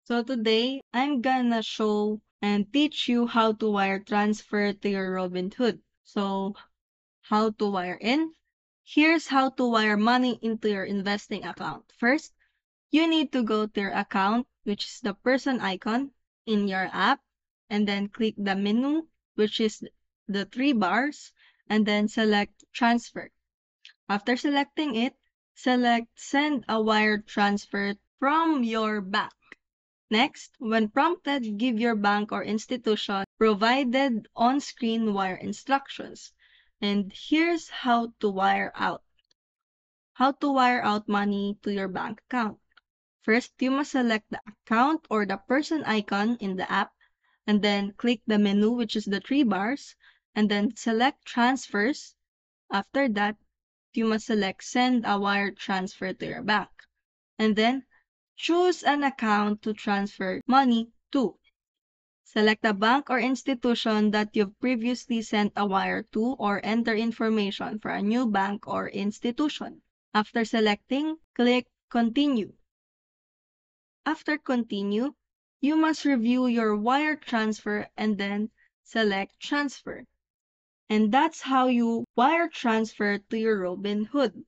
So today, I'm gonna show and teach you how to wire transfer to your Robinhood. So, how to wire in? Here's how to wire money into your investing account. First, you need to go to your account, which is the person icon in your app, and then click the menu, which is the three bars, and then select transfer. After selecting it, select send a wire transfer from your bank. Next, when prompted, give your bank or institution provided on-screen wire instructions. And here's how to wire out. How to wire out money to your bank account. First, you must select the account or the person icon in the app, and then click the menu, which is the three bars, and then select transfers. After that, you must select send a wire transfer to your bank. And then choose an account to transfer money to. Select a bank or institution that you've previously sent a wire to or enter information for a new bank or institution. After selecting, click Continue. After Continue, you must review your wire transfer and then select Transfer. And that's how you wire transfer to your Robinhood.